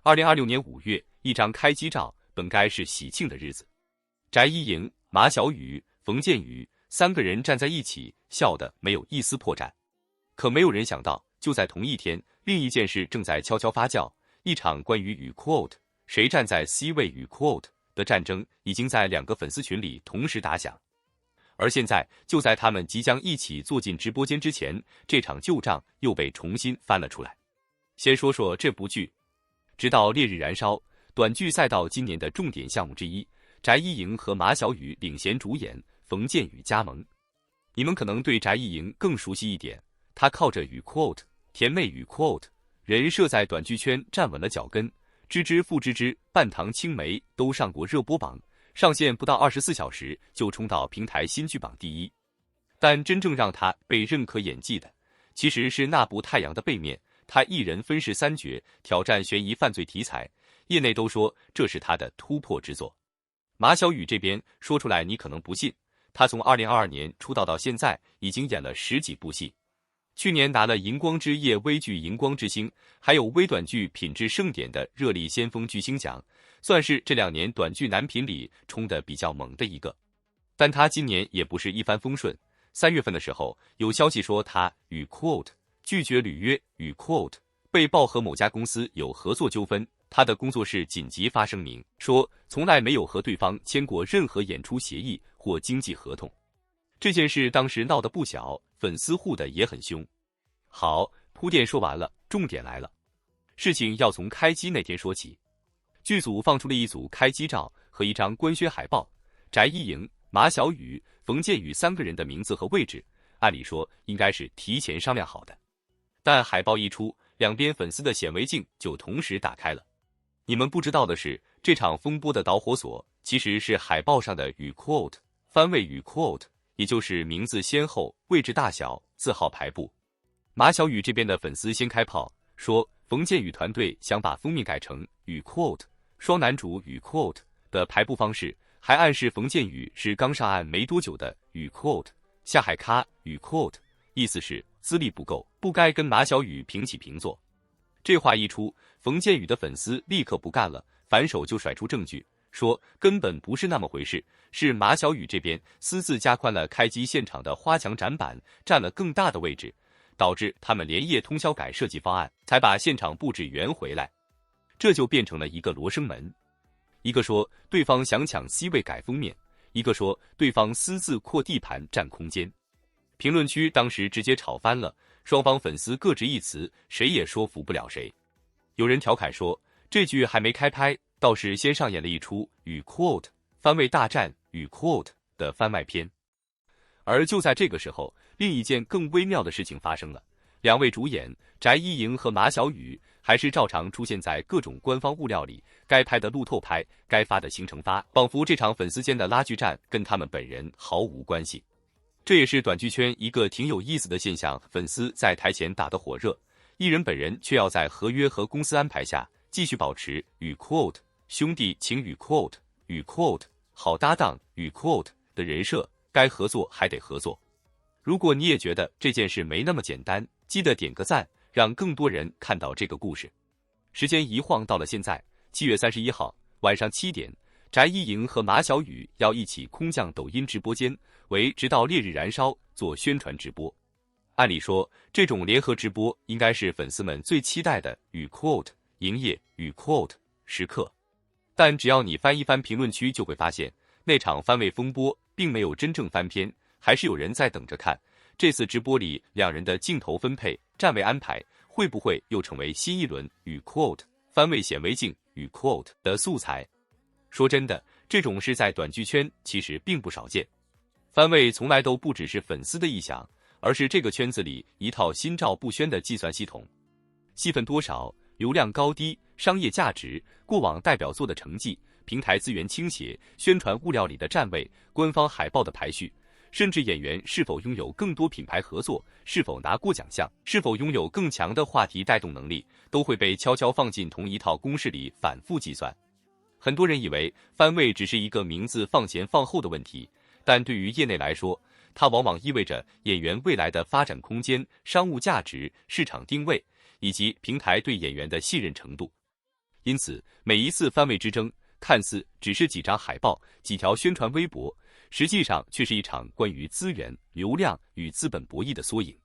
2026年5月，一张开机照，本该是喜庆的日子。翟一莹、马晓宇、冯建宇3个人站在一起，笑得没有一丝破绽。可没有人想到，就在同一天，另一件事正在悄悄发酵。一场关于与 quote 谁站在 C 位与 quote 的战争，已经在2个粉丝群里同时打响。而现在，就在他们即将一起坐进直播间之前，这场旧账又被重新翻了出来。先说说这部剧，直到烈日燃烧，短剧赛道今年的重点项目之一，翟一莹和马晓宇领衔主演，冯建宇加盟。你们可能对翟一莹更熟悉一点，她靠着与 quote 甜妹与 quote 人设在短剧圈站稳了脚跟，芝芝复芝芝、半糖青梅都上过热播榜，上线不到24小时就冲到平台新剧榜第1。但真正让她被认可演技的，其实是那部《太阳的背面》，她一人分饰3角，挑战悬疑犯罪题材，业内都说这是她的突破之作。马晓宇这边说出来你可能不信，他从2022年出道到现在，已经演了10几部戏。去年拿了荧光之夜微剧荧光之星，还有微短剧品质盛典的热力先锋巨星奖，算是这2年短剧男频里冲得比较猛的一个。但他今年也不是一帆风顺，3月份的时候，有消息说他与 quote 拒绝履约，与 quote 被曝和某家公司有合作纠纷，他的工作室紧急发声明，说从来没有和对方签过任何演出协议或经纪合同。这件事当时闹得不小，粉丝护的也很凶。好，铺垫说完了，重点来了。事情要从开机那天说起。剧组放出了一组开机照和一张官宣海报，翟一莹、马晓宇、冯建宇3个人的名字和位置，按理说应该是提前商量好的。但海报一出，两边粉丝的显微镜就同时打开了。你们不知道的是，这场风波的导火索其实是海报上的与 quote 番位与 quote， 也就是名字先后、位置大小、字号排布。马晓宇这边的粉丝先开炮，说冯建宇团队想把封面改成与 quote 双男主与 quote 的排布方式，还暗示冯建宇是刚上岸没多久的与 quote 下海咖与 quote， 意思是资历不够，不该跟马晓宇平起平坐。这话一出，冯建宇的粉丝立刻不干了，反手就甩出证据，说根本不是那么回事，是马晓宇这边私自加宽了开机现场的花墙展板，占了更大的位置，导致他们连夜通宵改设计方案，才把现场布置圆回来。这就变成了一个罗生门，一个说对方想抢 C 位改封面，一个说对方私自扩地盘占空间。评论区当时直接吵翻了，双方粉丝各执一词，谁也说服不了谁。有人调侃说，这剧还没开拍，倒是先上演了一出与 quote 番位大战与 quote 的番外篇。而就在这个时候，另一件更微妙的事情发生了，两位主演翟一莹和马晓宇还是照常出现在各种官方物料里，该拍的路透拍，该发的行程发，仿佛这场粉丝间的拉锯战跟他们本人毫无关系。这也是短剧圈一个挺有意思的现象，粉丝在台前打得火热，艺人本人却要在合约和公司安排下继续保持与 quote 兄弟情与 quote 与 quote 好搭档与 quote 的人设，该合作还得合作。如果你也觉得这件事没那么简单，记得点个赞，让更多人看到这个故事。时间一晃到了现在，7月31号晚上7点，翟一莹和马晓宇要一起空降抖音直播间，为直到烈日燃烧做宣传直播。按理说，这种联合直播应该是粉丝们最期待的与 quote 营业与 quote 时刻。但只要你翻一翻评论区，就会发现那场番位风波并没有真正翻篇，还是有人在等着看这次直播里两人的镜头分配、站位安排会不会又成为新一轮与 quote 番位显微镜与 quote 的素材。说真的，这种事在短剧圈其实并不少见。番位从来都不只是粉丝的臆想，而是这个圈子里一套心照不宣的计算系统。戏份多少、流量高低、商业价值、过往代表作的成绩、平台资源倾斜、宣传物料里的站位、官方海报的排序，甚至演员是否拥有更多品牌合作、是否拿过奖项、是否拥有更强的话题带动能力，都会被悄悄放进同一套公式里反复计算。很多人以为番位只是一个名字放前放后的问题，但对于业内来说，它往往意味着演员未来的发展空间、商务价值、市场定位，以及平台对演员的信任程度。因此，每一次番位之争，看似只是几张海报、几条宣传微博，实际上却是一场关于资源、流量与资本博弈的缩影。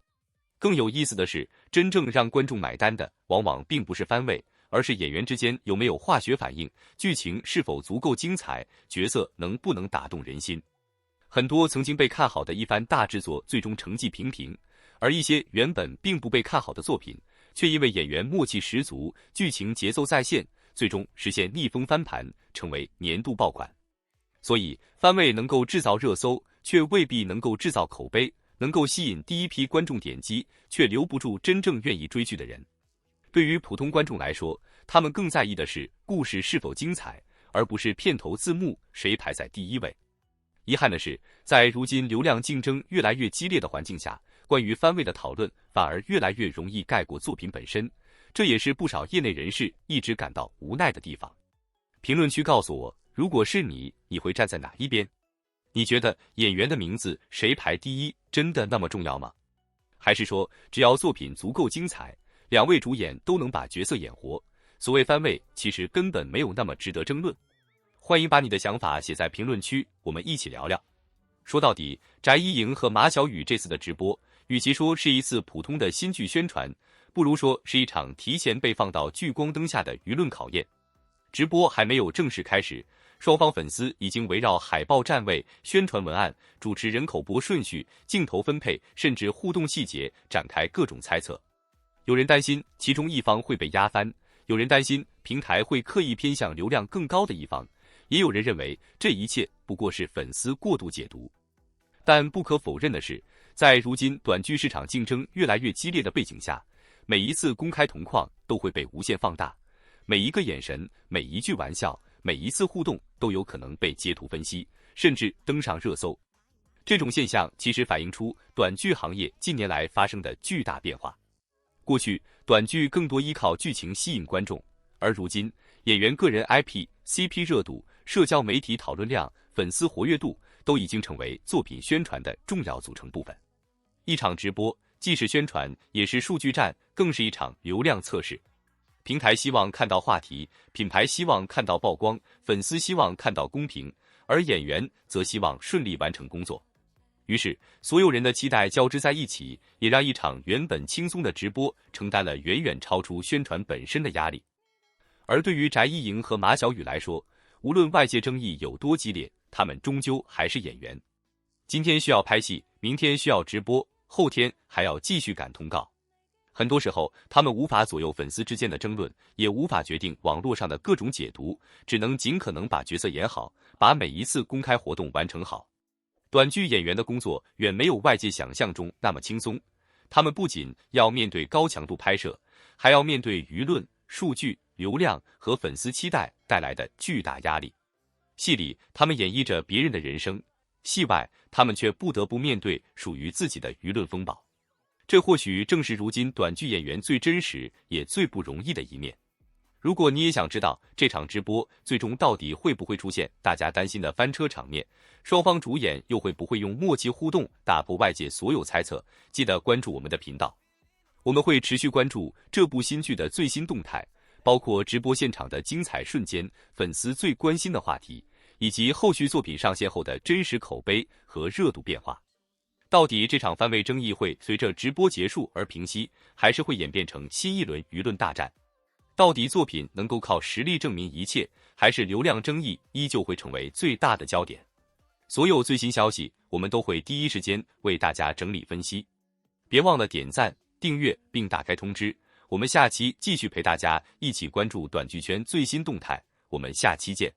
更有意思的是，真正让观众买单的，往往并不是番位，而是演员之间有没有化学反应，剧情是否足够精彩，角色能不能打动人心。很多曾经被看好的一番大制作，最终成绩平平，而一些原本并不被看好的作品，却因为演员默契十足，剧情节奏在线，最终实现逆风翻盘，成为年度爆款。所以，番位能够制造热搜，却未必能够制造口碑，能够吸引第一批观众点击，却留不住真正愿意追剧的人。对于普通观众来说，他们更在意的是故事是否精彩，而不是片头字幕谁排在第一位。遗憾的是，在如今流量竞争越来越激烈的环境下，关于番位的讨论反而越来越容易盖过作品本身，这也是不少业内人士一直感到无奈的地方。评论区告诉我，如果是你，你会站在哪一边？你觉得演员的名字谁排第一真的那么重要吗？还是说，只要作品足够精彩，两位主演都能把角色演活，所谓番位其实根本没有那么值得争论。欢迎把你的想法写在评论区，我们一起聊聊。说到底，翟一莹和马晓宇这次的直播，与其说是一次普通的新剧宣传，不如说是一场提前被放到聚光灯下的舆论考验。直播还没有正式开始，双方粉丝已经围绕海报站位、宣传文案、主持人口播顺序、镜头分配，甚至互动细节展开各种猜测。有人担心其中一方会被压翻，有人担心平台会刻意偏向流量更高的一方，也有人认为这一切不过是粉丝过度解读。但不可否认的是，在如今短剧市场竞争越来越激烈的背景下，每一次公开同框都会被无限放大，每一个眼神、每一句玩笑、每一次互动都有可能被截图分析，甚至登上热搜。这种现象其实反映出短剧行业近年来发生的巨大变化。过去，短剧更多依靠剧情吸引观众，而如今，演员个人 IP、CP 热度、社交媒体讨论量、粉丝活跃度都已经成为作品宣传的重要组成部分。一场直播既是宣传，也是数据战，更是一场流量测试。平台希望看到话题，品牌希望看到曝光，粉丝希望看到公平，而演员则希望顺利完成工作。于是，所有人的期待交织在一起，也让一场原本轻松的直播承担了远远超出宣传本身的压力。而对于翟一莹和马晓宇来说，无论外界争议有多激烈，他们终究还是演员。今天需要拍戏，明天需要直播，后天还要继续赶通告。很多时候，他们无法左右粉丝之间的争论，也无法决定网络上的各种解读，只能尽可能把角色演好，把每一次公开活动完成好。短剧演员的工作远没有外界想象中那么轻松，他们不仅要面对高强度拍摄，还要面对舆论、数据、流量和粉丝期待带来的巨大压力。戏里，他们演绎着别人的人生；戏外，他们却不得不面对属于自己的舆论风暴。这或许正是如今短剧演员最真实也最不容易的一面。如果你也想知道这场直播最终到底会不会出现大家担心的翻车场面，双方主演又会不会用默契互动打破外界所有猜测，记得关注我们的频道。我们会持续关注这部新剧的最新动态，包括直播现场的精彩瞬间、粉丝最关心的话题，以及后续作品上线后的真实口碑和热度变化。到底这场番位争议会随着直播结束而平息，还是会演变成新一轮舆论大战？到底作品能够靠实力证明一切，还是流量争议依旧会成为最大的焦点？所有最新消息，我们都会第一时间为大家整理分析。别忘了点赞、订阅并打开通知，我们下期继续陪大家一起关注短剧圈最新动态。我们下期见。